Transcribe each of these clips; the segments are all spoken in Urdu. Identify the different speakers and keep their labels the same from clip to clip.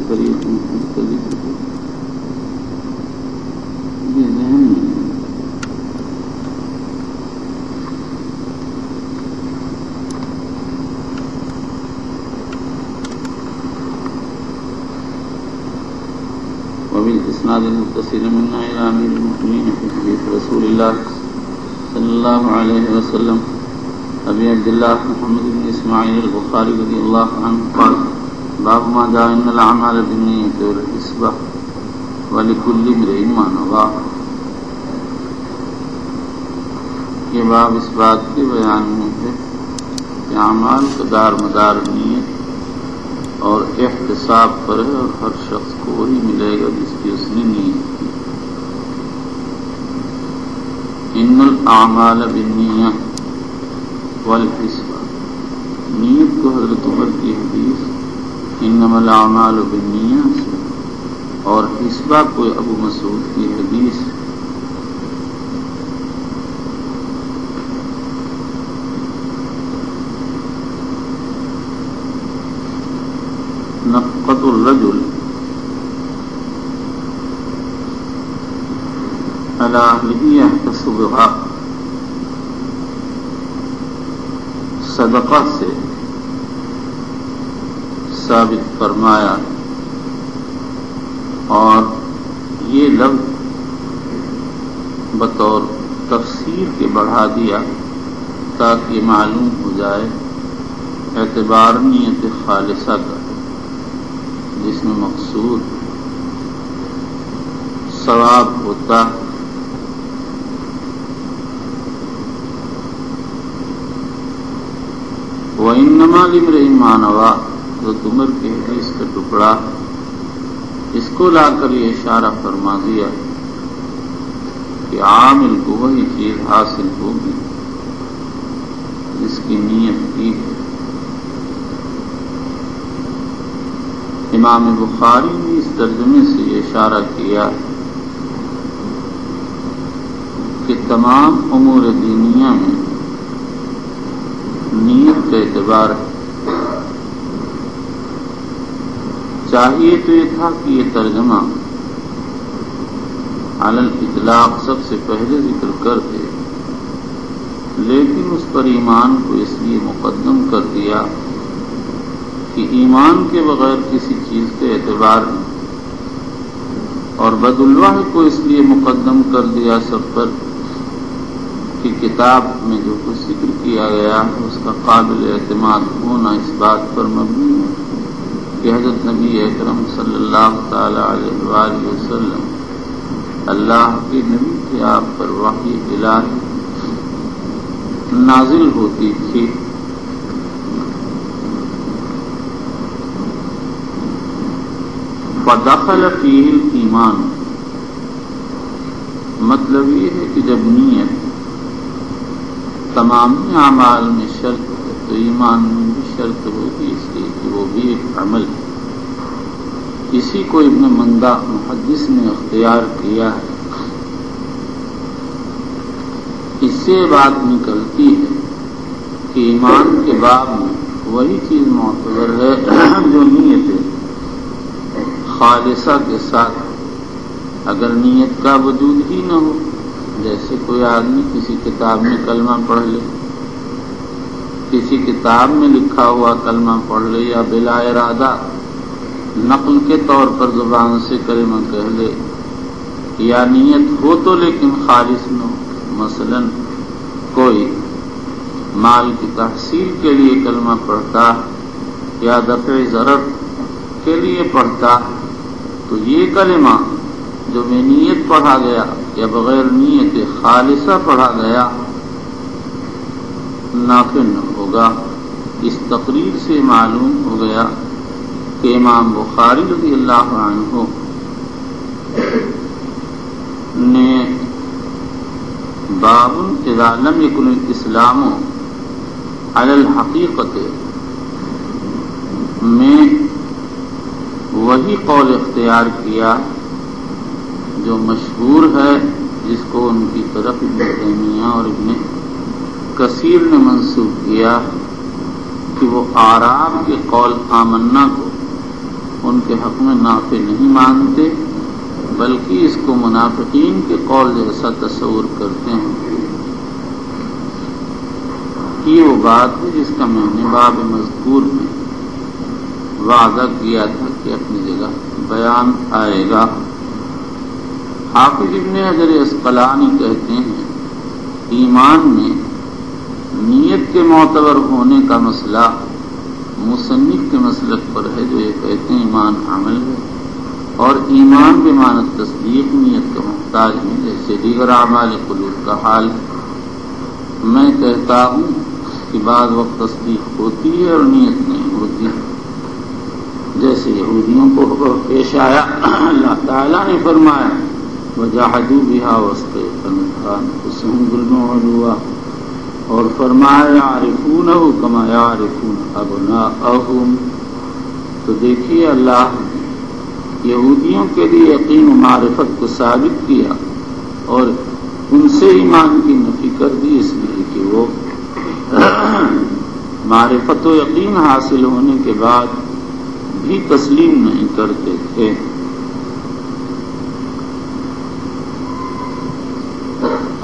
Speaker 1: طریقے سے یہ ذہن میں وبالإسناد المتصل منا إلى أمير المؤمنين في حديث رسول الله صلى الله عليه وسلم أبي عبد الله محمد بن إسماعيل البخاري رضي الله عنه قال باب ما جاء إن الأعمال بالنية والحسبة ولكل امرئ ما نوى. یہ باب اس بات کے بیان میں ہے کہ اعمال کا دار مدار نیت اور احتساب پر ہے اور ہر شخص کو وہی ملے گا جس کی اس نے نیت کی. ان الاعمال بالنیہ والحسبہ، نیت کو حضرت عمر کی حدیث انما الاعمال بالنیہ سے اور حسبہ کو ابو مسعود کی حدیث نفقۃ الرجل علی اہلہ یحتسبها صدقہ سے ثابت فرمایا اور یہ لفظ بطور تفسیر کے بڑھا دیا تاکہ معلوم ہو جائے اعتبار نیت خالصہ کا جس میں مقصود ثواب ہوتا. وَإِنَّمَا لِامْرِئٍ مَا نَوَى، حضرت عمر کی حدیث کا ٹکڑا اس کو لا کر یہ اشارہ فرما دیا کہ عامل کو وہی چیز حاصل ہوگی جس کی نیت کی ہے. امام بخاری نے اس ترجمے سے یہ اشارہ کیا کہ تمام امور دینیہ میں نیت کا اعتبار ہے. چاہیے تو یہ تھا کہ یہ ترجمہ علی الاطلاق سب سے پہلے ذکر کر دے، لیکن اس پر ایمان کو اس لیے مقدم کر دیا کہ ایمان کے بغیر کسی چیز کا اعتبار نہیں، اور بدالوحی کو اس لیے مقدم کر دیا سب پر کہ کتاب میں جو کچھ ذکر کیا گیا ہے اس کا قابل اعتماد ہونا اس بات پر مبنی ہے کہ حضرت نبی اکرم صلی اللہ تعالی علیہ وآلہ وسلم اللہ کے نبی کے آپ پر وحی الہی نازل ہوتی تھی. فدخل فیہ الایمان، مطلب یہ ہے کہ جب نیت تمام اعمال میں شرط ہے تو ایمان میں بھی شرط ہوگی، اس لیے کہ وہ بھی ایک عمل ہے. اسی کو ابن مندہ محدث نے اختیار کیا ہے. اس سے بات نکلتی ہے کہ ایمان کے باب میں وہی چیز معتبر ہے جو نیت ہے خالصہ کے ساتھ. اگر نیت کا وجود ہی نہ ہو، جیسے کوئی آدمی کسی کتاب میں کلمہ پڑھ لے، کسی کتاب میں لکھا ہوا کلمہ پڑھ لے، یا بلا ارادہ نقل کے طور پر زبان سے کلمہ کہہ لے، یا نیت ہو تو لیکن خالص نہ ہو. مثلا کوئی مال کی تحصیل کے لیے کلمہ پڑھتا یا دفع ضرر کے لیے پڑھتا، تو یہ کلمہ جو بے نیت پڑھا گیا یا بغیر نیت خالصہ پڑھا گیا نافع نہ ہوگا. اس تقریر سے معلوم ہو گیا کہ امام بخاری رضی اللہ عنہ نے باب اذا لم يكن الاسلام علی الحقیقت میں وہی قول اختیار کیا جو مشہور ہے، جس کو ان کی طرف ابن تیمیہ اور ابن کثیر نے منسوب کیا کہ وہ اعراب کے قول آمنا کو ان کے حق میں نافع نہیں مانتے، بلکہ اس کو منافقین کے قول جیسا تصور کرتے ہیں۔ یہ وہ بات ہے جس کا میں نے باب مذکور میں وعدہ کیا تھا کہ اپنی جگہ بیان آئے گا۔ حافظ ابن حجر عسقلانی کہتے ہیں ایمان میں نیت کے معتبر ہونے کا مسئلہ مصنف کے مسلک پر ہے، جو یہ کہتے ہیں ایمان عمل ہے، اور ایمان بمعنی تصدیق نیت کا محتاج ہے، جیسے دیگر اعمال قلوب کا حال ہے۔ میں کہتا ہوں کہ بعض وقت تصدیق ہوتی ہے اور نیت نہیں ہوتی، جیسے یہودیوں کو پیش آیا، اللہ تعالیٰ نے فرمایا وَجَحَدُوا بِهَا وَاسْتَيْقَنَتْهَا أَنفُسُهُمْ ظُلْمًا وَعُلُوًّا، اور فرمایا يَعْرِفُونَهُ كَمَا يَعْرِفُونَ أَبْنَاءَهُمْ۔ تو دیکھیے اللہ نے یہودیوں کے لیے یقین و معرفت کو ثابت کیا اور ان سے ایمان کی نفی کر دی، اس لیے کہ وہ معرفت و یقین حاصل ہونے کے بعد بھی تسلیم نہیں کرتے تھے۔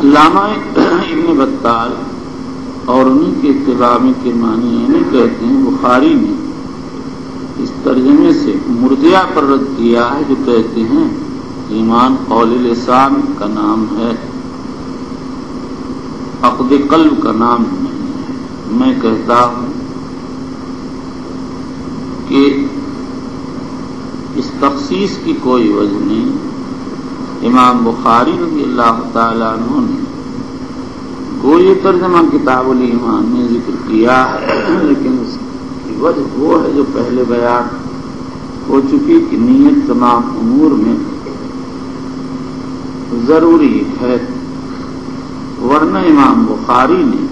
Speaker 1: علامہ ابن بطال اور انہی کے اتباع میں کرمانی نہیں کہتے ہیں بخاری نے اس ترجمے سے مرجئہ پر رد کیا ہے، جو کہتے ہیں ایمان قول لسان کا نام ہے، عقد قلب کا نام نہیں ہے۔ میں کہتا ہوں کہ اس تخصیص کی کوئی وجہ نہیں۔ امام بخاری رضی اللہ تعالیٰ عنہ نے وہ یہ ترجمہ کتاب الایمان میں ذکر کیا ہے، لیکن اس کی وجہ وہ ہے جو پہلے بیان ہو چکی کہ نیت تمام امور میں ضروری ہے، ورنہ امام بخاری نے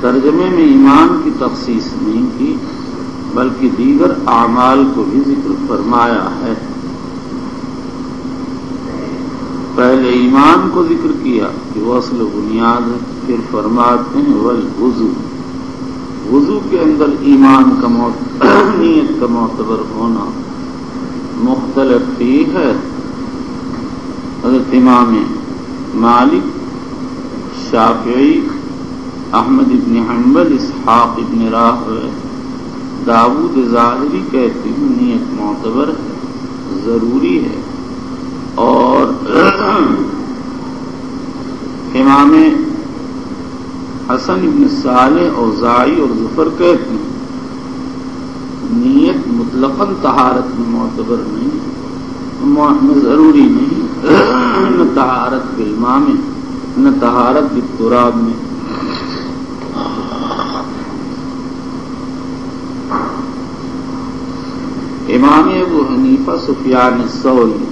Speaker 1: ترجمے میں ایمان کی تخصیص نہیں کی، بلکہ دیگر اعمال کو بھی ذکر فرمایا ہے۔ پہلے ایمان کو ذکر کیا کہ وہ اصل و بنیاد ہے، پھر فرماتے ہیں والوضو، وضو کے اندر ایمان کا نیت کا معتبر ہونا مختلف بھی ہے۔ حضرت امام مالک، شافعی، احمد ابن حنبل، اسحاق ابن راہویہ، داؤد ظاہری کہتے ہیں نیت معتبر ہے، ضروری ہے، اور امام حسن ابن صالح اوزاعی اور ظفر کہتے ہیں نیت مطلقاً طہارت میں معتبر نہیں، ضروری نہیں، نہ طہارت بالماء میں نہ طہارت بالتراب میں۔ امام ابو حنیفہ سفیان الثوری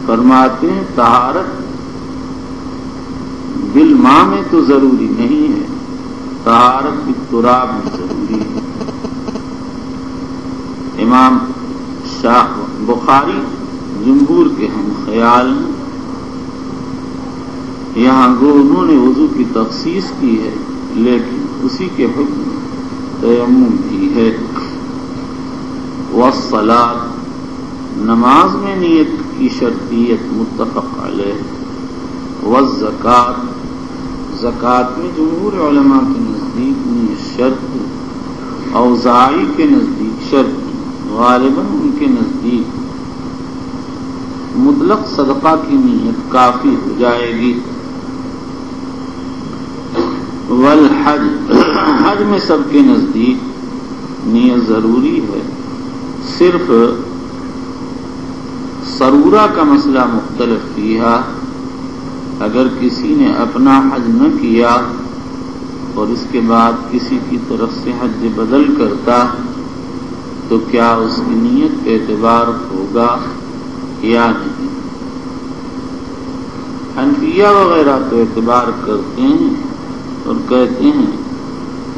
Speaker 1: فرماتے ہیں طہارت بالماء میں تو ضروری نہیں ہے، طہارت بالتراب میں ضروری ہے۔ امام شاہ بخاری جمہور کے ہم خیال ہیں، یہاں گو انہوں نے وضو کی تخصیص کی ہے، لیکن اسی کے حکم تیمم بھی ہے۔ والصلاۃ، نماز میں نیت کی شرطیت متفق علیہ۔ والزکوٰۃ، زکوٰۃ میں جمہور علماء کے نزدیک نیت شرط، اوزاعی کے نزدیک شرط، غالباً ان کے نزدیک مطلق صدقہ کی نیت کافی ہو جائے گی۔ والحج، حج میں سب کے نزدیک نیت ضروری ہے، صرف سرورہ کا مسئلہ مختلف کیا۔ اگر کسی نے اپنا حج نہ کیا اور اس کے بعد کسی کی طرف سے حج بدل کرتا تو کیا اس کی نیت کا اعتبار ہوگا یا نہیں؟ حنفیہ وغیرہ تو اعتبار کرتے ہیں اور کہتے ہیں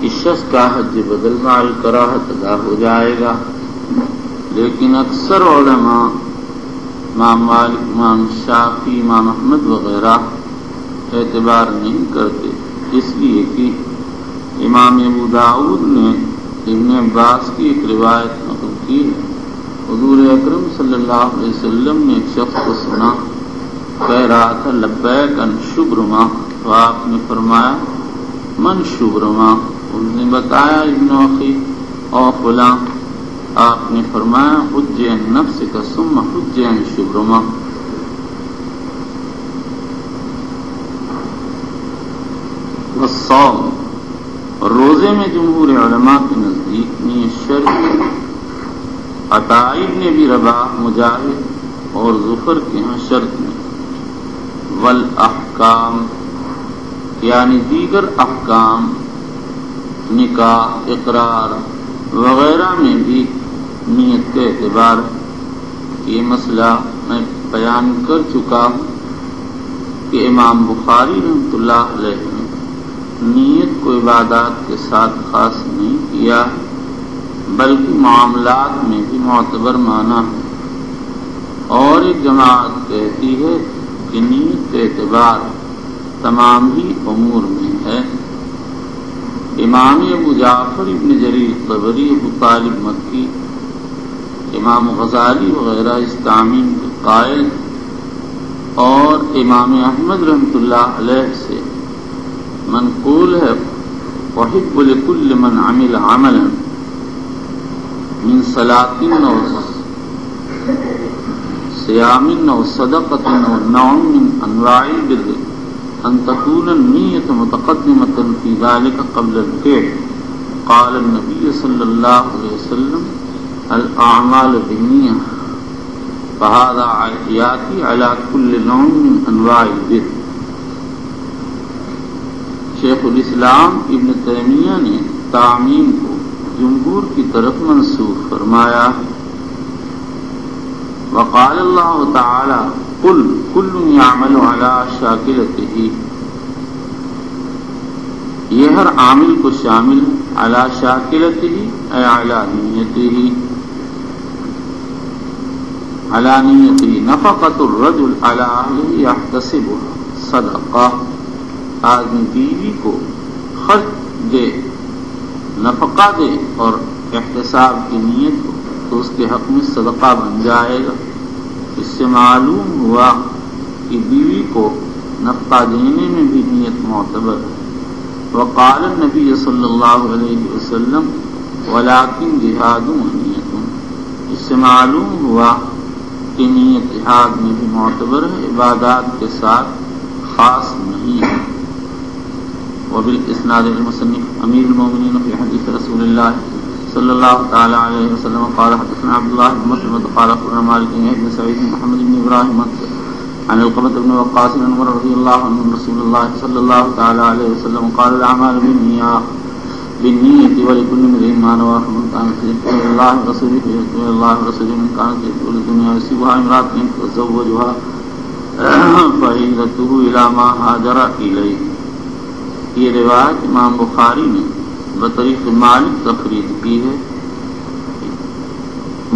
Speaker 1: کہ شخص کا حج بدل مع الکراہت ادا ہو جائے گا، لیکن اکثر علماء امام مالک، امام شافعی، امام احمد وغیرہ اعتبار نہیں کرتے، اس لیے کہ امام ابو داؤد نے ابن عباس کی ایک روایت نقل کی ہے حضور اکرم صلی اللہ علیہ وسلم نے ایک شخص کو سنا کہہ رہا تھا لبیک ان شبرما، تو آپ نے فرمایا من شبرما؟ اس نے بتایا ابن اخی اور فلاں. آپ نے فرمایا حج عن نفسک ثم حج عن شبرما. والصوم، روزے میں جمہور علماء کے نزدیک نیت شرط. عطا ابن ابی رباح، مجاہد اور ظفر کے ہاں شرط میں. والاحکام، یعنی دیگر احکام نکاح اقرار وغیرہ میں بھی نیت کے اعتبار. یہ مسئلہ میں بیان کر چکا ہوں کہ امام بخاری رحمۃ اللہ علیہ نے نیت کو عبادات کے ساتھ خاص نہیں کیا بلکہ معاملات میں بھی معتبر مانا ہے. اور ایک جماعت کہتی ہے کہ نیت کے اعتبار تمام ہی امور میں ہے. امام ابو جعفر ابن جریر طبری، ابو طالب مکی، امام غزالی وغیرہ اس تعمیم کے قائل، اور امام احمد رحمۃ اللہ علیہ سے منقول ہے وحب لکل من عمل عملا من صلاة او صیام او صدقۃ او نوع من انواع البر ان تكون النیۃ متقدمۃ فی ذلک قبل الفعل. قال النبی صلی اللہ علیہ وسلم الاعمال بالنیہ فهذا یاتی علی کل نوع من انواع البر. شیخ الاسلام ابن تیمیہ نے تعمیم کو جمہور کی طرف منسوخ فرمایا. وقال اللہ تعالی قل کل یعمل علی شاکلتہ، یہ ہر عامل کو شامل علی شاکلتہ اے علی نیتہ. علی نیتہ نفقۃ الرجل علی اہلہ یحتسبها صدقہ، آدمی بیوی کو خرچ دے، نفقہ دے اور احتساب کی نیت ہو تو اس کے حق میں صدقہ بن جائے گا. اس سے معلوم ہوا کہ بیوی کو نفقہ دینے میں بھی نیت معتبر ہے. وقال النبی صلی اللہ علیہ وسلم ولکن جہاد نیت. اس سے معلوم ہوا کہ نیت جہاد میں بھی معتبر ہے، عبادات کے ساتھ خاص نہیں ہے. وبالاسناد المصنف امیر المؤمنین فی حدیث رسول اللہ صلی اللہ تعالی علیہ وسلم قال حدثنا عبد الله بن مسلم قال اخبرنا مالك بن سعيد بن محمد بن ابراهيم عن القمة بن وقاص بن عمر رضي الله عنه رسول الله صلى الله تعالى عليه وسلم قال الاعمال بالنية ولكل امرئ ما نوى. فمن كان يرجو الله ورسوله فيرجو الله ورسوله، من كان يرجو الدنيا يصيبها امرأة يتزوجها فهجرته الى ما هاجر اليه. یہ روایت امام بخاری نے بطریق مالک تخریج کی ہے.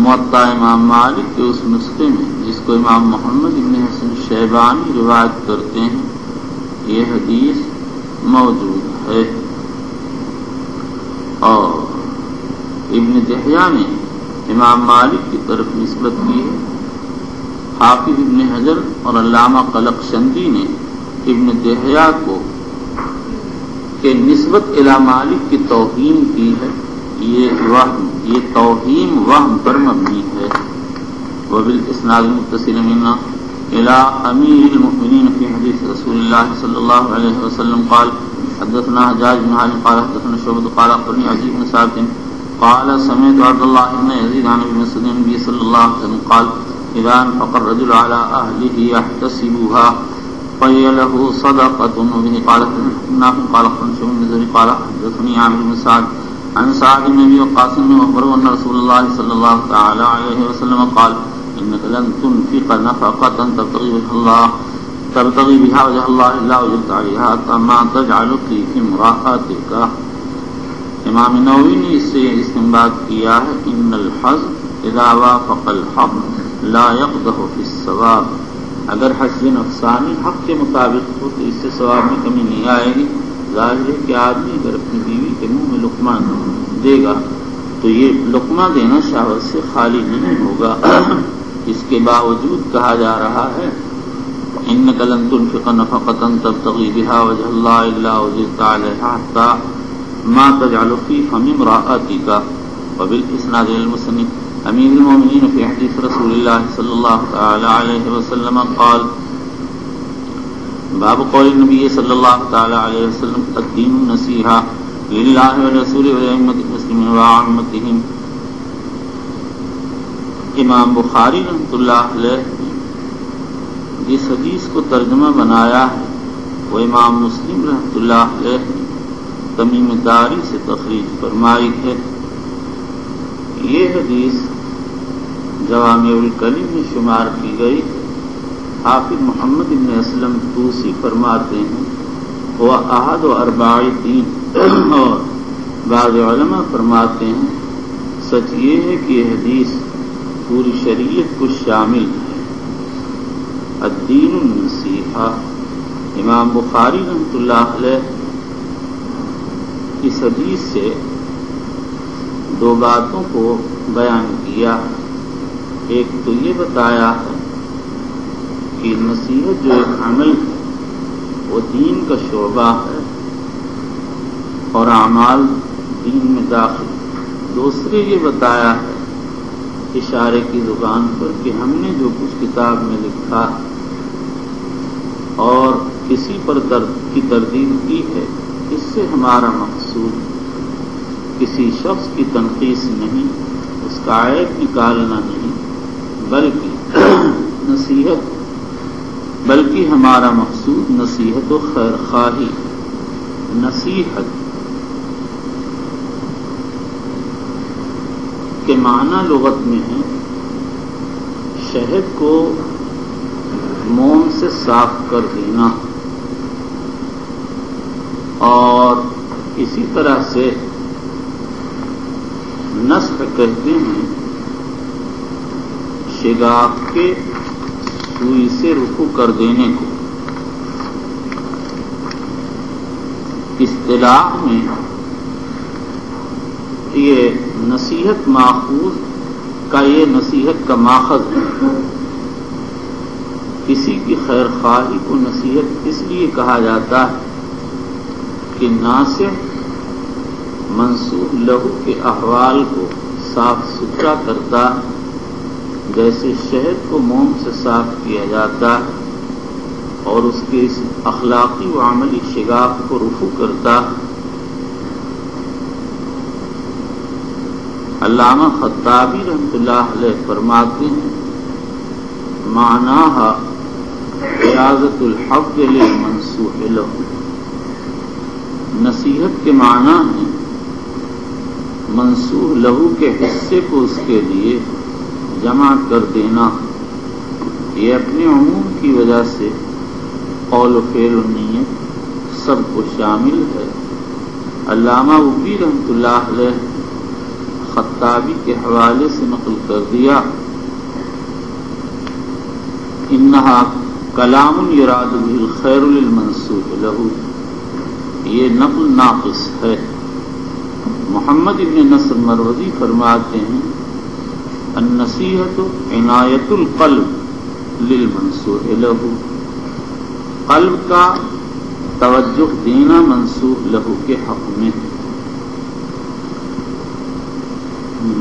Speaker 1: موطا امام مالک کے اس نسخے میں جس کو امام محمد ابن حسن شیبانی روایت کرتے ہیں یہ حدیث موجود ہے. اور ابن دحیہ نے امام مالک کی طرف نسبت کی ہے. حافظ ابن حجر اور علامہ قلقشندی نے ابن دحیہ کو کہ نسبت الی مالک کی توہین کی ہے. یہ توہین وہم پر مبنی ہے. وبالاسناد المتصل منا الى امیر المؤمنین فی حدیث رسول اللہ صلی اللہ علیہ وسلم قال حدثنا حجاج بن علی قال حدثنا شعبۃ قال اخبرني عجیب بن ثابت قال سمعت عبد الله بن يزيد عن ابن مسعود النبي صلى الله عليه وسلم قال اذا انفق الرجل على اهله يحتسبها فهي له صدقة. وبه قال نافع قال اخبرني شعبة بن زهير قال حدثني عامر بن سعد عن سعد بن ابي وقاص واخبره ان رسول الله صلى الله تعالى عليه وسلم قال انك لن تنفق نفقة تبتغي بها وجه الله الا وجدت عليها ما تجعل في امرأتك. امام نووی نے اس سے استنباط کیا ہے ان الحظ اذا وافق الحق لا يقدح في الثواب. اگر حج نفسانی حق کے مطابق ہو تو اس سے ثواب میں کمی نہیں آئے گی. ظاہر ہے کہ آدمی اگر اپنی بیوی کے منہ میں لقمہ دے گا تو یہ لقمہ دینا شہوت سے خالی نہیں ہوگا. اس کے باوجود کہا جا رہا ہے انک لن تنفق نفقۃ تبتغی بها وجه اللہ الا وجدت علیہا حتی ما تجعل فی فم امرأتک. وبالاسناد المسند امیر المؤمنین فی حدیث رسول اللہ صلی اللہ تعالی علیہ وسلم قال باب قول النبی صلی اللہ تعالی علیہ وسلم الدین النصیحہ للہ ورسولہ ولأئمة المسلمین وعامتہم. امام بخاری رحمۃ اللہ علیہ اس حدیث کو ترجمہ بنایا ہے. وہ امام مسلم رحمۃ اللہ علیہ تمیم داری سے تخریج فرمائی ہے. یہ حدیث جوامع الکلم میں شمار کی گئی. حافظ محمد بن اسلم توسی فرماتے ہیں وہ احد و ارباع دین، اور بعض علماء فرماتے ہیں سچ یہ ہے کہ یہ حدیث پوری شریعت کو شامل ہے. الدین النصیحہ. امام بخاری رحمۃ اللہ علیہ اس حدیث سے دو باتوں کو بیان کیا. ایک تو یہ بتایا ہے کہ نصیحت جو ایک عمل ہے وہ دین کا شعبہ ہے اور اعمال دین میں داخل. دوسرے یہ بتایا ہے اشارے کی زبان پر کہ ہم نے جو کچھ کتاب میں لکھا اور کسی پر کی تردید کی ہے اس سے ہمارا مقصود کسی شخص کی تنقیص نہیں، اس کا عیب نکالنا نہیں، بلکہ ہمارا مقصود نصیحت و خیر خواہی. نصیحت کے معنی لغت میں ہے شہد کو موم سے صاف کر دینا، اور اسی طرح سے نسخ کہتے ہیں شگاف کے سوئی سے رفو کر دینے کو. اصطلاح میں یہ نصیحت ماخوذ کا یہ نصیحت کا ماخذ ہے. کسی کی خیر خواہی کو نصیحت اس لیے کہا جاتا ہے کہ ناصح منسوب لہو کے احوال کو صاف ستھرا کرتا ہے جیسے شہد کو موم سے صاف کیا جاتا ہے، اور اس کے اس اخلاقی و عملی شگاف کو رفو کرتا ہے. علامہ خطابی رحمۃ اللہ علیہ فرماتے ہیں معناہا اعاظۃ الحق للمنصوح لہ. نصیحت کے معنی ہے منصوح لہو کے حصے کو اس کے لیے جمع کر دینا. یہ اپنے عموم کی وجہ سے قول و فعل و نیت سب کو شامل ہے. علامہ وفی رحمۃ اللہ علیہ خطابی کے حوالے سے نقل کر دیا انہا کلام یراد بہ الخیر للمنصوح لہ. یہ نقل ناقص ہے. محمد ابن نصر مروزی فرماتے ہیں النصیحۃ عنایۃ القلب للمنصوح لہ. قلب کا توجہ دینا منصوح لہ کے حق میں.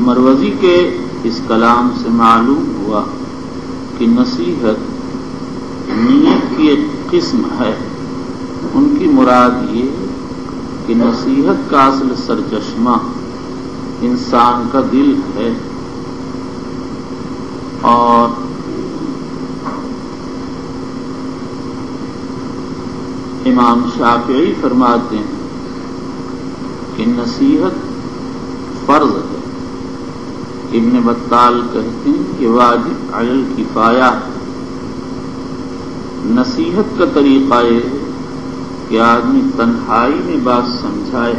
Speaker 1: مروزی کے اس کلام سے معلوم ہوا کہ نصیحت نیت کی ایک قسم ہے. ان کی مراد یہ ہے کہ نصیحت کا اصل سرچشمہ انسان کا دل ہے، اور امام شافعی فرماتے ہیں کہ نصیحت فرض ہے. ابن بطال کہتے ہیں کہ واجب علی الکفایہ. نصیحت کا طریقہ یہ ہے کہ آدمی تنہائی میں بات سمجھائے.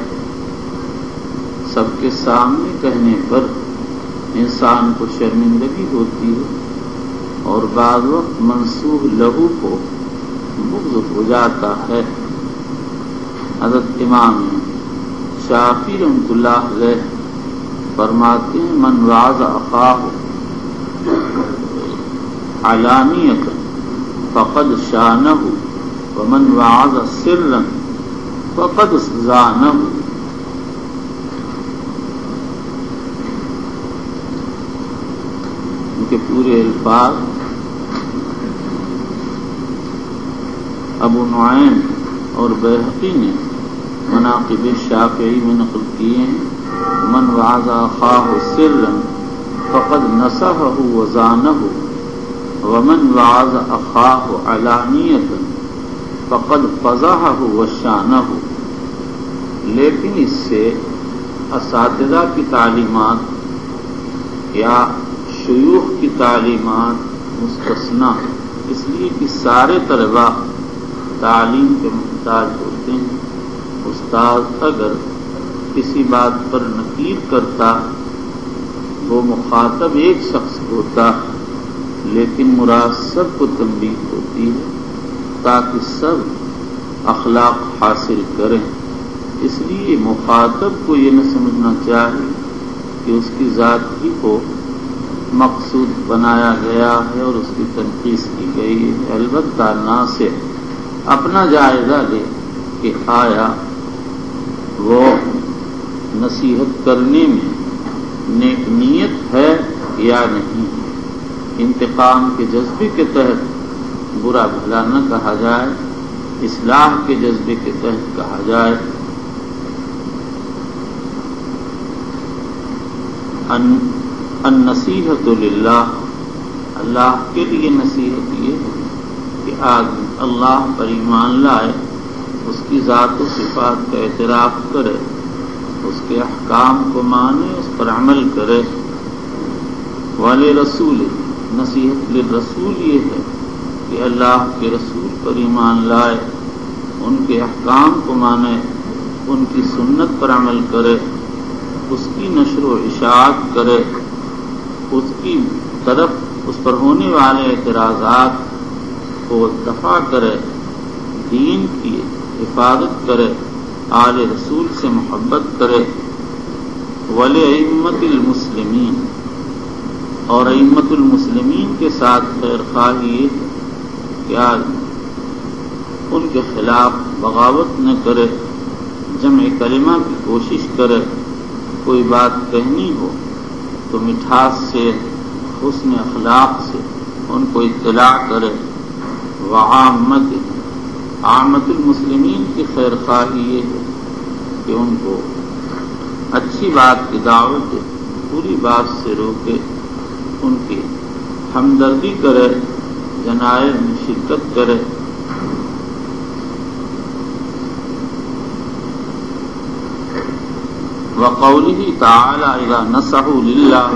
Speaker 1: سب کے سامنے کہنے پر انسان کو شرمندگی ہوتی ہے اور بعض وقت منصوح لہو کو بغض ہو جاتا ہے. حضرت امام شافعی رحمۃ اللہ علیہ فرماتے ہیں من وعظ اخاہ علانیۃ فقد شانہ ومن وعظ سرا فقد زانہ. ان کے پورے الفاظ ابو نعیم اور بیہقی نے مناقب شافعی میں نقل کیے ہیں. من وعظ اخاہ سرا فقد نصحہ وزانہ ومن وعظ اخاہ علانیۃ فقد فضحہ وشانہ. لیکن اس سے اساتذہ کی تعلیمات یا شیوخ کی تعلیمات مستثنیٰ، اس لیے کہ سارے طلباء تعلیم کے محتاج ہوتے ہیں. استاد اگر کسی بات پر نکیر کرتا وہ مخاطب ایک شخص ہوتا، لیکن مراد سب کو تنبیہ ہوتی ہے تاکہ سب اخلاق حاصل کریں. اس لیے مخاطب کو یہ نہ سمجھنا چاہیے کہ اس کی ذات ہی کو مقصود بنایا گیا ہے اور اس کی تنقید کی گئی ہے. البتہ نہ سے اپنا جائزہ لے کہ آیا وہ نصیحت کرنے میں نیک نیت ہے یا نہیں. انتقام کے جذبے کے تحت برا بھلا نہ کہا جائے، اصلاح کے جذبے کے تحت کہا جائے. النصیحت للہ، اللہ کے لیے نصیحت یہ ہے کہ آدمی اللہ پر ایمان لائے، اس کی ذات و صفات کا اعتراف کرے، اس کے احکام کو مانے، اس پر عمل کرے. والے رسول، نصیحت للرسول یہ ہے کہ اللہ کے رسول پر ایمان لائے، ان کے احکام کو مانے، ان کی سنت پر عمل کرے، اس کی نشر و اشاعت کرے، اس کی طرف اس پر ہونے والے اعتراضات کو دفع کرے، دین کی حفاظت کرے، آل رسول سے محبت کرے. ولأئمة المسلمین، اور ائمۃ المسلمین کے ساتھ خیر خواہی یہ ہے کہ ان کے خلاف بغاوت نہ کرے، جمع کلمہ کی کوشش کرے. کوئی بات کہنی ہو تو مٹھاس سے، حسن اخلاق سے ان کو اطلاع کرے. وعامت، عامت المسلمین کی خیر خواہی یہ ہے کہ ان کو اچھی بات کی دعوت دے، بری بات سے روکے، ان کی ہمدردی کرے، جنائز میں شرکت کرے. وقوله تعالی اذا نصحوا للہ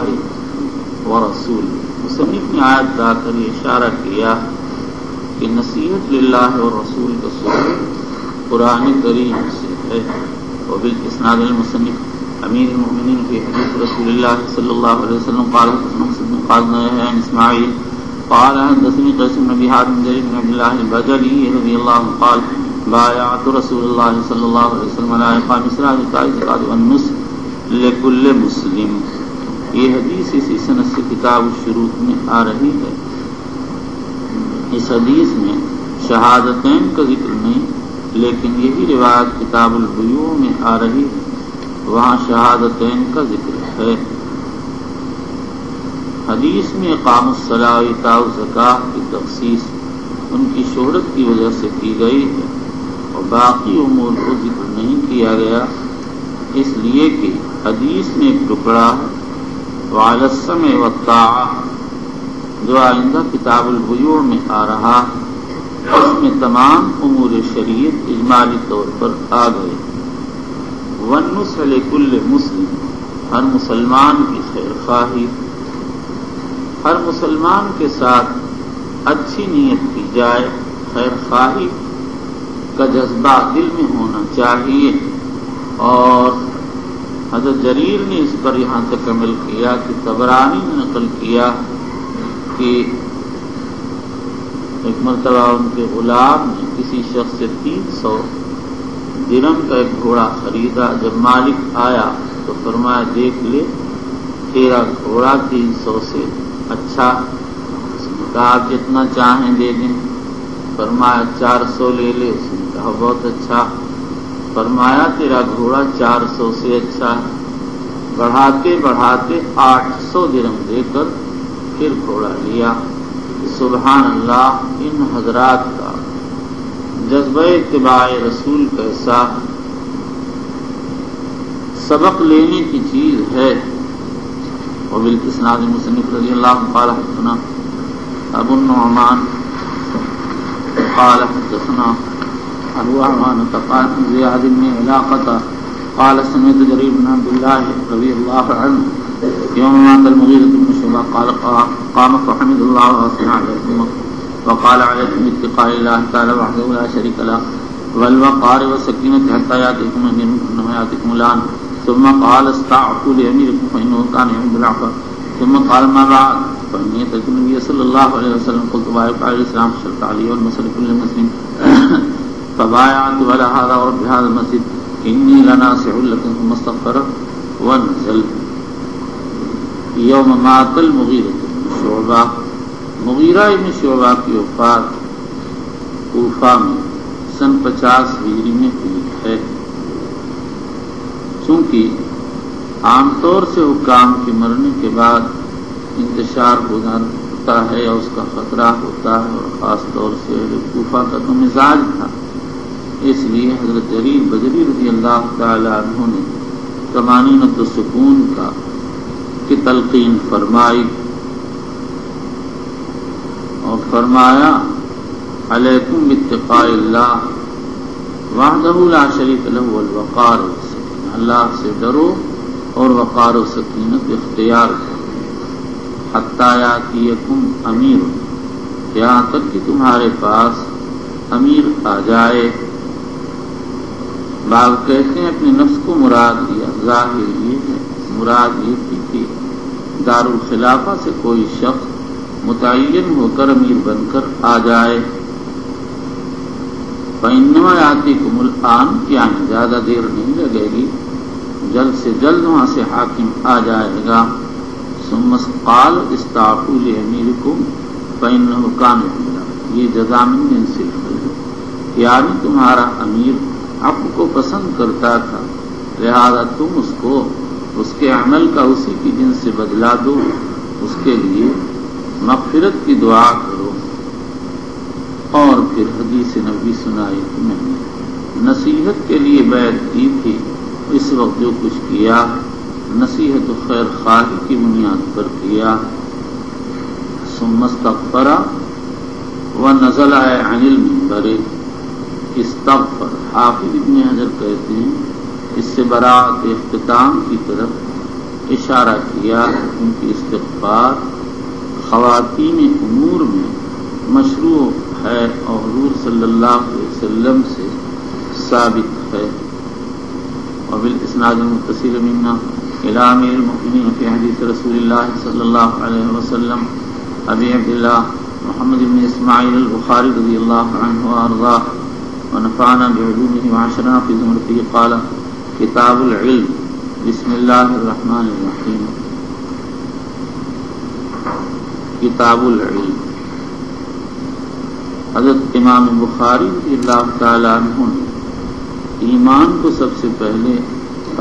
Speaker 1: ورسولہ، مصنف نے آیت لا کر یہ اشارہ کیا کہ نصیحت للہ اور رسول کا ثبوت قرآن کریم سے ہے. وبالاسناد المصنف امیر المؤمنین فی حدیث رسول اللہ صلی اللہ علیہ وسلم قال حدثنا اسماعیل قال حدثني قيس بن ابي حاتم بن عبد الله البجلي رضي الله عنه قال بايعت رسول الله صلى الله عليه وسلم على اقام الصلاة والنصح لكل مسلم. یہ حدیث اسی سند سے کتاب الشروط میں آ رہی ہے. اس حدیث میں شہادتین کا ذکر نہیں، لیکن یہی روایت کتاب البیوع میں آ رہی ہے، وہاں شہادتین کا ذکر ہے. حدیث میں اقام الصلاۃ و ایتاء الزکاۃ کی تخصیص ان کی شہرت کی وجہ سے کی گئی ہے اور باقی امور کو ذکر نہیں کیا گیا، اس لیے کہ حدیث میں ایک ٹکڑا وعلی السمع والطاعہ جو آئندہ کتاب البیوع میں آ رہا، اس میں تمام امور شریعت اجمالی طور پر آ گئے. والنصح لکل مسلم، ہر مسلمان کی خیر خواہی، ہر مسلمان کے ساتھ اچھی نیت کی جائے، خیر خواہی کا جذبہ دل میں ہونا چاہیے. اور حضرت جریر نے اس پر یہاں تک عمل کیا کہ طبرانی نے نقل کیا کہ ایک مرتبہ ان کے غلام نے کسی شخص سے 300 درہم کا ایک گھوڑا خریدا. جب مالک آیا تو فرمایا دیکھ لے تیرا گھوڑا 300 سے اچھا؟ اس نے کہا آپ جتنا چاہیں دے دیں۔ فرمایا 400 لے لے۔ اس نے کہا بہت اچھا۔ فرمایا تیرا گھوڑا 400 سے اچھا ہے۔ بڑھاتے بڑھاتے 800 درہم دے کر پھر گھوڑا لیا۔ سبحان اللہ، ان حضرات کا جذبہ اتباع رسول کیسا سبق لینے کی چیز ہے۔ وبالاسناد المصنف رضی اللہ عنہ قال حدثنا ابو النعمان قال حدثنا ابو عوانة قال زياد بن علاقة قال سمعت جرير بن عبد الله رضي الله عنه يوم مات المغيرة بن شعبة قال قام فحمد الله وأثنى عليه وقال عليكم باتقاء الله تعالى وحده لا شريك له والوقار والسكينة حتى يأتيكم إنما يأتيكم الآن ثم قال استعفوا لأميركم فإنه كان يحب العفو ثم قال ما بعد فإني أتيت النبي صلى الله عليه وسلم قلت بايعك على الإسلام فشرط عليه والمسألة كل مسلم فبايعت ولا هذا ورب هذا المسجد إني لناصح لكم ثم استغفر ونزل یوم مات المغیرہ بن شعبہ، مغیرہ بن شعبہ کی وفات کوفہ میں سن 50 ہجری میں ہوئی ہے۔ چونکہ عام طور سے حکام کے مرنے کے بعد انتشار ہوتا ہے اور اس کا خطرہ ہوتا ہے، اور خاص طور سے کوفہ کا تو مزاج تھا، اس لیے حضرت جریر بجلی رضی اللہ تعالی عنہ نے طمانینۃ السکون کی تلقین فرمائی اور فرمایا علیکم باتقاء اللہ وحدہ لا شریک لہ والوقار والسکینہ، اللہ سے ڈرو اور وقار و سکینت اختیار کرو، حتی یاتیکم امیر، یہاں تک کہ تمہارے پاس امیر آ جائے۔ بعض کہتے ہیں اپنے نفس کو مراد لیا، ظاہر یہ ہے مراد یہ تھی کہ دارالخلافہ سے کوئی شخص متعین ہو کر امیر بن کر آ جائے۔ فإنما یاتیکم الآن، یعنی زیادہ دیر نہیں لگے گی، جلد سے جلد وہاں سے حاکم آ جائے گا۔ ثم قال استعفوا لأمیرکم فإنه کان یحب العفو، یہ جزا من جنس الفعل، یعنی تمہارا امیر عفو کو پسند کرتا تھا، لہذا تم اس کو اس کے عمل کا اسی کی جنس سے بدلا دو، اس کے لیے مغفرت کی دعا کرو۔ اور پھر حدیث نبی سنائی کہ میں نے نصیحت کے لیے بیعت کی تھی، اس وقت جو کچھ کیا نصیحت و خیر خواہی کی بنیاد پر کیا۔ ثم استغفر ونزل عن المنبر، استغفر حافظ ابن حجر کہتے ہیں اس سے براءت اختتام کی طرف اشارہ کیا، ان کی استغفار خواتین امور میں مشروع ہے اور حضور صلی اللہ علیہ وسلم سے ثابت ہے۔ وبالاسناد المتصل منا الى امیر المؤمنین فی حدیث رسول اللہ صلی اللہ علیہ وسلم ابی عبداللہ محمد بن اسماعیل البخاری رضی اللہ عنہ وارضاہ ونفعنا بعلومه وعشرنا في زمرته قال کتاب العلم بسم اللہ الرحمن الرحیم۔ کتاب العلم، حضرت امام بخاری رضی اللہ تعالی عنہ نے ایمان کو سب سے پہلے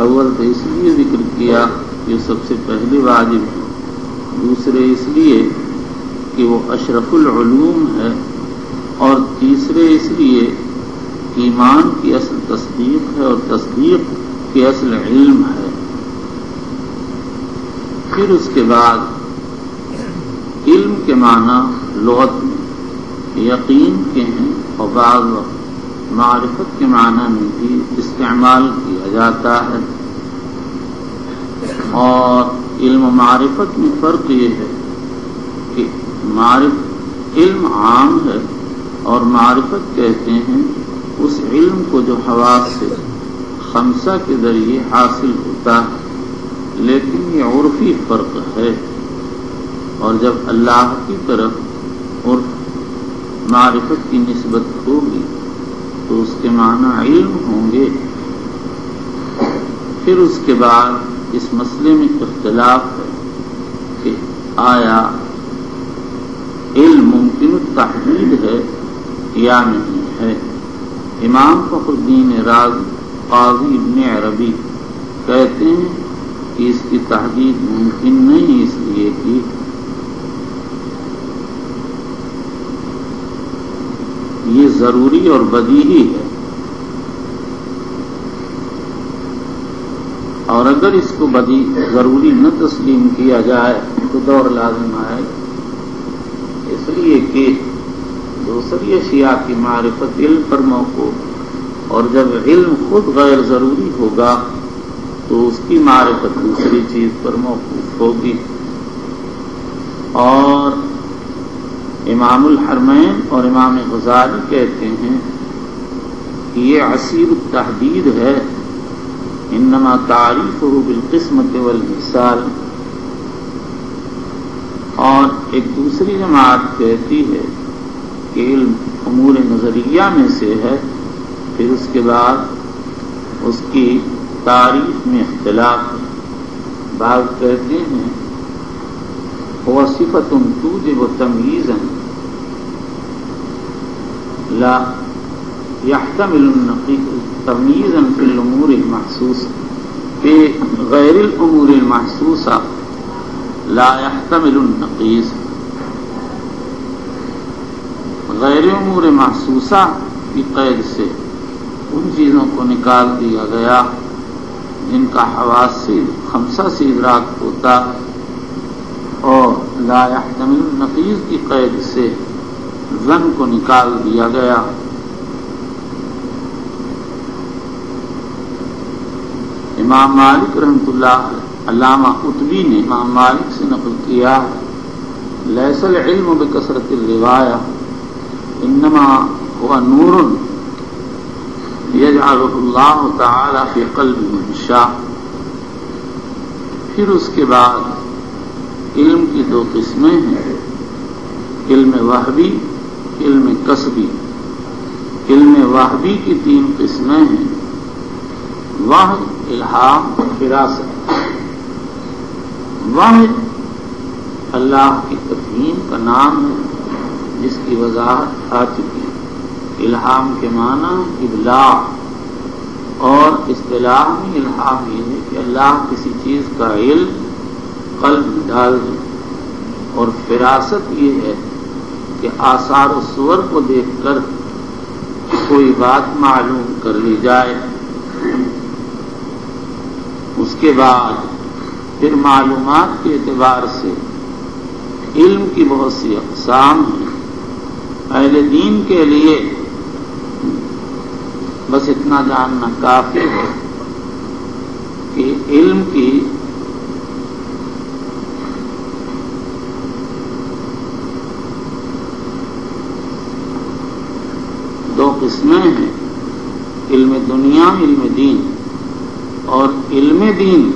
Speaker 1: اول تو اس لیے ذکر کیا کہ سب سے پہلے واجب ہے، دوسرے اس لیے کہ وہ اشرف العلوم ہے، اور تیسرے اس لیے ایمان کی اصل تصدیق ہے اور تصدیق کی اصل علم ہے۔ پھر اس کے بعد علم کے معنی لغت میں یقین کے ہیں، اور بعض وقت معرفت کے معنی میں بھی استعمال کیا جاتا ہے۔ اور علم و معرفت میں فرق یہ ہے کہ علم عام ہے اور معرفت کہتے ہیں اس علم کو جو حواس سے خمسہ کے ذریعے حاصل ہوتا ہے، لیکن یہ عرفی فرق ہے، اور جب اللہ کی طرف عرف معرفت کی نسبت ہوگی تو اس کے معنی علم ہوں گے۔ پھر اس کے بعد اس مسئلے میں اختلاف ہے کہ آیا علم ممکن التحدید ہے یا نہیں ہے۔ امام فخر الدین رازی قاضی ابن عربی کہتے ہیں کہ اس کی تحدید ممکن نہیں، اس لیے کہ یہ ضروری اور بدیہی ہے، اور اگر اس کو ضروری نہ تسلیم کیا جائے تو دور لازم آئے، اس لیے کہ دوسری اشیاء کی معرفت علم پر موقوف، اور جب علم خود غیر ضروری ہوگا تو اس کی معرفت دوسری چیز پر موقوف ہوگی۔ اور امام الحرمین اور امام غزالی کہتے ہیں کہ یہ عسیر التحدید ہے، انما تعریفہ بالقسمۃ والمثال۔ اور ایک دوسری جماعت کہتی ہے کہ علم امور نظریہ میں سے ہے، پھر اس کے بعد اس کی تعریف میں اختلاف ہے۔ بعض کہتے ہیں هو صفة توجب تمييزا لا يحتمل النقيض تمييزا في الأمور المحسوسة في غير الأمور المحسوسة لا يحتمل النقيض۔ غیر امور محسوسہ کی قید سے ان چیزوں کو نکال دیا گیا جن کا حواس سے خمسہ سے ادراک ہوتا، اور لا يحتمل النقیض کی قید سے ظن کو نکال دیا گیا۔ امام مالک رحمۃ اللہ، علامہ قطبی نے امام مالک سے نقل کیا، لیس العلم بکثرت الروایہ انما هو نور یجعلہ اللہ تعالی فی قلب من شاء۔ پھر اس کے بعد علم کی دو قسمیں ہیں، علم وہبی، علم کسبی۔ علم وہبی کی تین قسمیں ہیں، وحی، الہام، فراست۔ وحی اللہ کی تفہیم کا نام ہے جس کی وضاحت آ چکی ہے۔ الہام کے معنی ابلاغ، اور اصطلاح میں الہام یہ ہے کہ اللہ کسی چیز کا علم قلب میں ڈال دے، اور فراست یہ ہے کہ آثار و صور کو دیکھ کر کوئی بات معلوم کر لی جائے۔ اس کے بعد پھر معلومات کے اعتبار سے علم کی بہت سی اقسام ہیں۔ اہل دین کے لیے بس اتنا جاننا کافی ہے کہ علم کی دو قسمیں ہیں، علم دنیا، علم دین۔ اور علم دین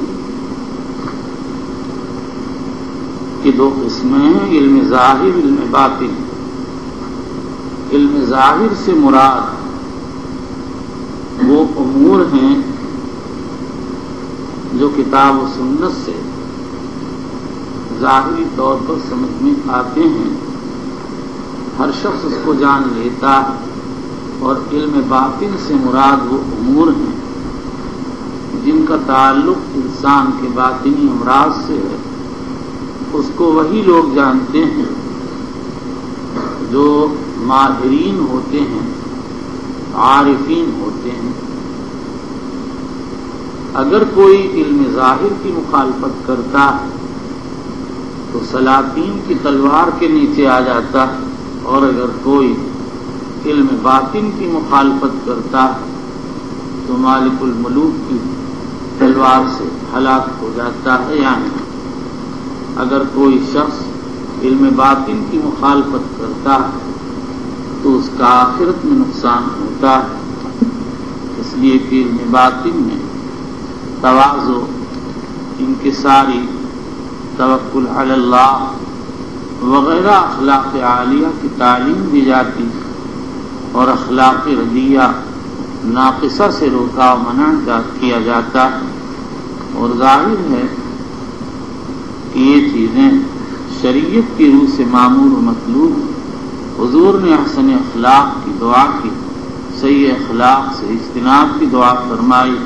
Speaker 1: کی دو قسمیں ہیں، علم ظاہر، علم باطن۔ علم ظاہر سے مراد وہ امور ہیں جو کتاب و سنت سے ظاہری طور پر سمجھ میں آتے ہیں، ہر شخص اس کو جان لیتا ہے۔ اور علم باطن سے مراد وہ امور ہیں جن کا تعلق انسان کے باطنی امراض سے ہے، اس کو وہی لوگ جانتے ہیں جو ماہرین ہوتے ہیں، عارفین ہوتے ہیں۔ اگر کوئی علم ظاہر کی مخالفت کرتا ہے تو سلاطین کی تلوار کے نیچے آ جاتا ہے، اور اگر کوئی علم باطن کی مخالفت کرتا ہے تو مالک الملوک کی تلوار سے ہلاک ہو جاتا ہے۔ یعنی اگر کوئی شخص علم باطن کی مخالفت کرتا ہے تو اس کا آخرت میں نقصان ہوتا ہے، اس لیے کہ علم باطن میں تواضع، انکساری، توکل علی اللہ وغیرہ اخلاق عالیہ کی تعلیم دی جاتی، اور اخلاق ردیہ ناقصہ سے روکا و منع کیا جاتا ہے۔ اور ظاہر ہے کہ یہ چیزیں شریعت کی روح سے معمول و مطلوب. حضور نے احسن اخلاق کی دعا کی، صحیح اخلاق سے اجتناب کی دعا فرمائی.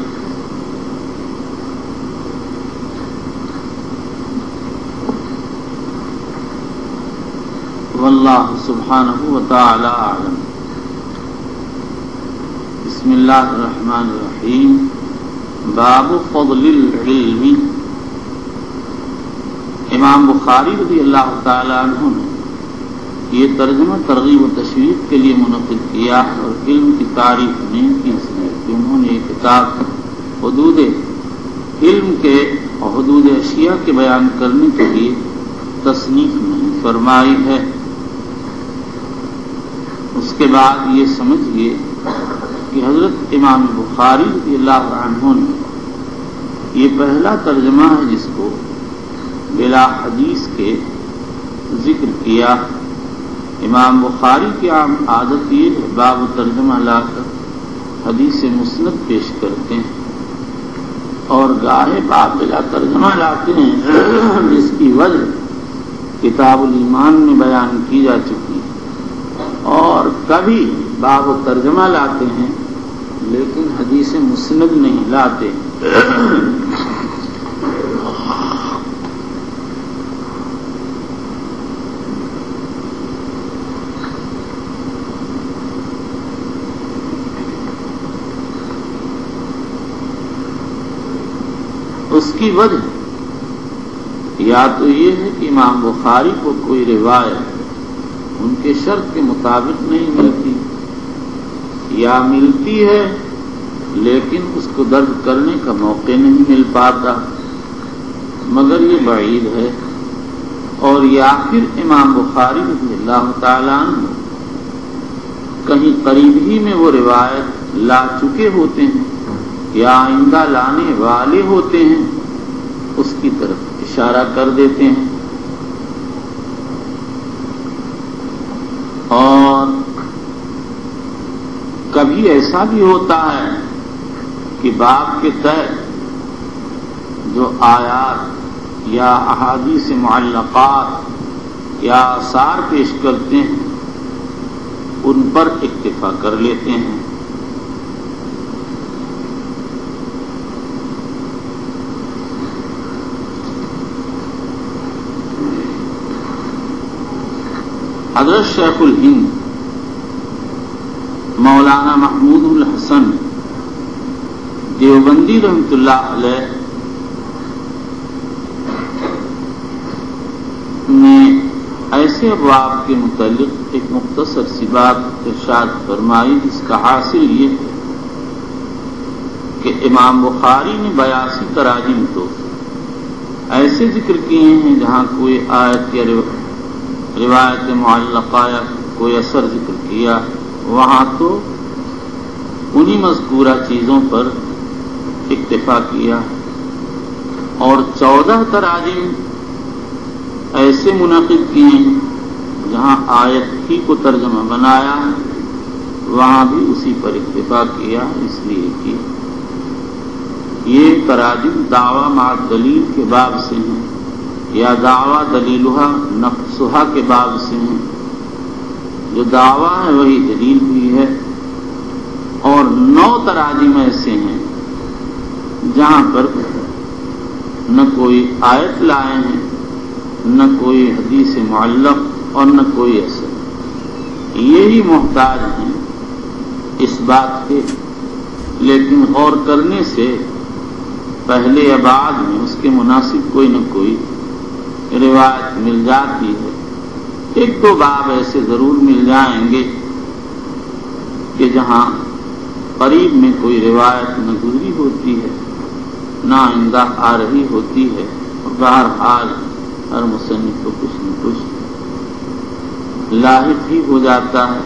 Speaker 1: واللہ سبحانہ وتعالی اعلم. بسم اللہ الرحمن الرحیم. باب فضل العلم. امام بخاری رضی اللہ تعالی عنہ نے یہ ترجمہ ترغیب و تشویق کے لیے منعقد کیا اور علم کی تعریف میں اس لیے کہ انہوں نے یہ کتاب حدود علم کے اور حدود اشیاء کے بیان کرنے کے لیے تصنیف نہیں فرمائی ہے. اس کے بعد یہ سمجھیے کہ حضرت امام بخاری رضی اللہ عنہ نے یہ پہلا ترجمہ ہے جس کو بلا حدیث کے ذکر کیا. امام بخاری کی عام عادت یہ ہے باب ترجمہ لا کر حدیث مسند پیش کرتے ہیں اور گاہے باب بلا ترجمہ لاتے ہیں جس کی وجہ کتاب الایمان میں بیان کی جا چکی ہے، اور کبھی باب ترجمہ لاتے ہیں لیکن حدیث مسند نہیں لاتے. اس کی وجہ یا تو یہ ہے کہ امام بخاری کو کوئی روایت ان کے شرط کے مطابق نہیں ملتی، یا ملتی ہے لیکن اس کو درج کرنے کا موقع نہیں مل پاتا، مگر یہ بعید ہے. اور یا پھر امام بخاری رضی اللہ تعالیٰ عنہ کہیں قریب ہی میں وہ روایت لا چکے ہوتے ہیں یا آئندہ لانے والے ہوتے ہیں، اس کی طرف اشارہ کر دیتے ہیں. اور کبھی ایسا بھی ہوتا ہے کہ باب کے تحت جو آیات یا احادیث معلقات یا آثار پیش کرتے ہیں ان پر اکتفا کر لیتے ہیں. حضرت شیخ الہند مولانا محمود الحسن دیوبندی رحمۃ اللہ علیہ نے ایسے ابواب کے متعلق ایک مختصر سی بات ارشاد فرمائی جس کا حاصل یہ ہے کہ امام بخاری نے 82 تراجم تو ایسے ذکر کیے ہیں جہاں کوئی آیت یا روایت معلقہ یا کوئی اثر ذکر کیا، وہاں تو انہی مذکورہ چیزوں پر اکتفا کیا. اور 14 تراجم ایسے منعقد کیے ہیں جہاں آیت ہی کو ترجمہ بنایا، وہاں بھی اسی پر اکتفا کیا، اس لیے کہ یہ تراجم دعویٰ مع دلیل کے باب سے ہیں یا دعویٰ دلیلہ نفسہا کے باب سے ہیں. جو دعویٰ ہے وہی دلیل بھی ہے. اور 9 تراجم ایسے ہیں جہاں پر نہ کوئی آیت لائے ہیں، نہ کوئی حدیث معلق اور نہ کوئی اثر. یہی محتاج ہیں اس بات کے، لیکن غور کرنے سے پہلے یا بعد میں اس کے مناسب کوئی نہ کوئی روایت مل جاتی ہے. 1-2 باب ایسے ضرور مل جائیں گے کہ جہاں قریب میں کوئی روایت نہ گزری ہوتی ہے نہ آئندہ آ رہی ہوتی ہے، اور بہرحال ہر مصنف کو کچھ نہ کچھ لاحق ہی ہو جاتا ہے.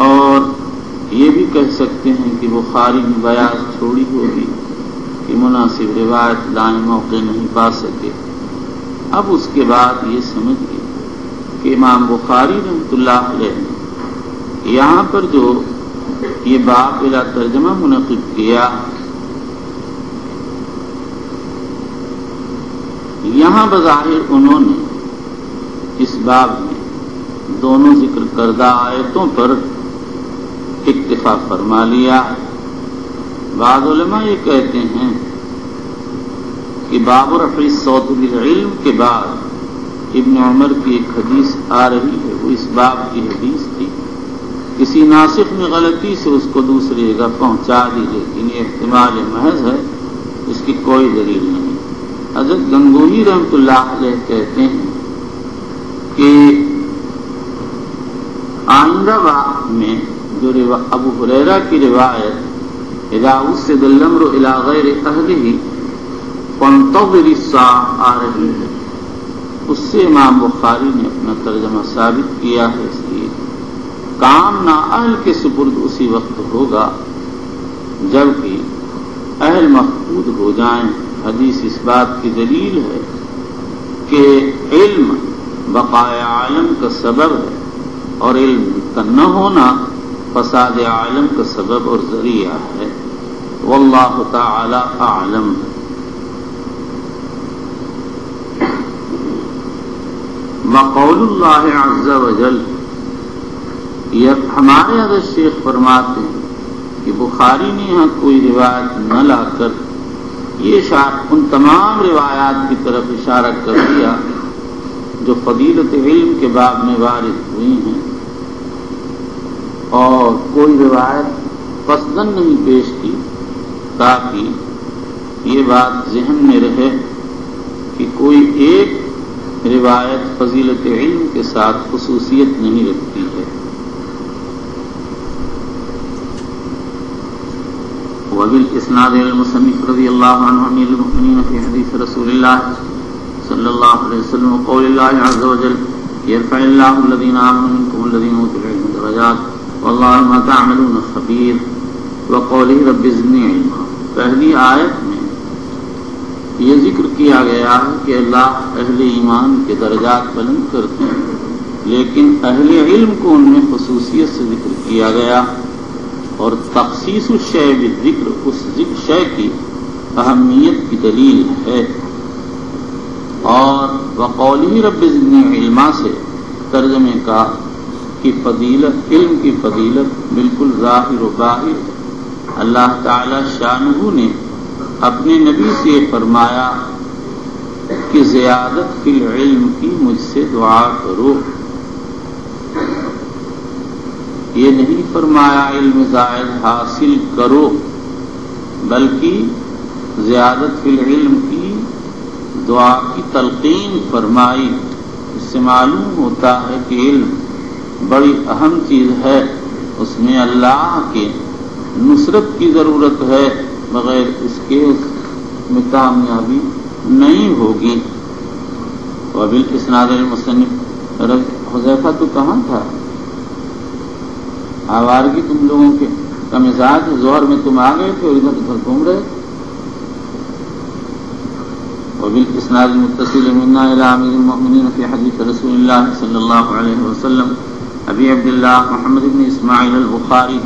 Speaker 1: اور یہ بھی کہہ سکتے ہیں کہ بخاری نے بیاض چھوڑی ہوگی کہ مناسب روایت لائیں موقع نہیں پا سکے. اب اس کے بعد یہ سمجھیے کہ امام بخاری رحمۃ اللہ علیہ نے یہاں پر جو یہ باب بلا ترجمہ منعقد کیا، یہاں بظاہر انہوں نے اس باب میں دونوں ذکر کردہ آیتوں پر اکتفا فرما لیا۔ بعض علماء یہ کہتے ہیں کہ باب رفع الصوت بالعلم کے بعد ابن عمر کی ایک حدیث آ رہی ہے، وہ اس باب کی حدیث تھی، کسی ناسخ میں غلطی سے اس کو دوسری جگہ پہنچا دی، لیکن یہ احتمال محض ہے، اس کی کوئی دلیل نہیں۔ حضرت گنگوہی رحمۃ اللہ علیہ کہتے ہیں کہ آئندہ باب میں جو ابو ہریرہ کی روایت اذا وسد الامر الى غیر اہلہ فانتظر الساعة آ رہی ہے، اس سے امام بخاری نے اپنا ترجمہ ثابت کیا ہے، اس لیے کام نااہل کے سپرد اسی وقت ہوگا جبکہ اہل مفقود ہو جائیں۔ حدیث اس بات کی دلیل ہے کہ علم بقائے عالم کا سبب ہے اور علم کا نہ ہونا فساد عالم کا سبب اور ذریعہ ہے۔ واللہ تعالی اعلم۔ وقول اللہ عز وجل، یہ ہمارے حضرت شیخ فرماتے ہیں کہ بخاری نے یہاں کوئی روایت نہ لا کر یہ ان تمام روایات کی طرف اشارہ کر دیا جو فضیلت علم کے باب میں وارد ہوئی ہیں، اور کوئی روایت قصداً نہیں پیش کی تاکہ یہ بات ذہن میں رہے کہ کوئی ایک روایت فضیلت علم کے ساتھ خصوصیت نہیں رکھتی ہے۔ وبالاسناد المصنف رضی اللہ عنہ امیر المؤمنین فی حدیث رسول اللہ صلی اللہ علیہ وسلم وقول اللہ عز وجل یرفع اللہ الذین آمنوا منکم الذین اوتوا العلم درجات واللہ بما تعملون خبیر وقولہ رب زدنی علما۔ پہلی آیت میں یہ ذکر کیا گیا ہے کہ اللہ اہل ایمان کے درجات بلند کرتے ہیں، لیکن اہل علم کو ان میں خصوصیت سے ذکر کیا گیا، اور تخصیص الشیء بالذکر اس شے کی اہمیت کی دلیل ہے۔ اور وقولہ رب زدنی علما سے ترجمے کا کہ فضیلت علم کی فضیلت بالکل ظاہر و باہر ہے۔ اللہ تعالی شانہ نے اپنے نبی سے یہ فرمایا کہ زیادت فی العلم کی مجھ سے دعا کرو، یہ نہیں فرمایا علم زائد حاصل کرو، بلکہ زیادت فی العلم کی دعا کی تلقین فرمائی۔ اس سے معلوم ہوتا ہے کہ علم بڑی اہم چیز ہے، اس میں اللہ کے نصرت کی ضرورت ہے، بغیر اس کے اس میں کامیابی نہیں ہوگی۔ وبالاسناد المصنف حذیفہ تو کہاں تھا؟ آوارگی تم لوگوں کے کا مزاج، ظہر میں تم آ گئے تھے اور ادھر ادھر گھوم رہے تھے۔ وبالاسناد المتصل منا الى امیر المؤمنین فی حدیث رسول اللہ صلی اللہ علیہ وسلم ابی عبداللہ محمد بن اسماعیل البخاری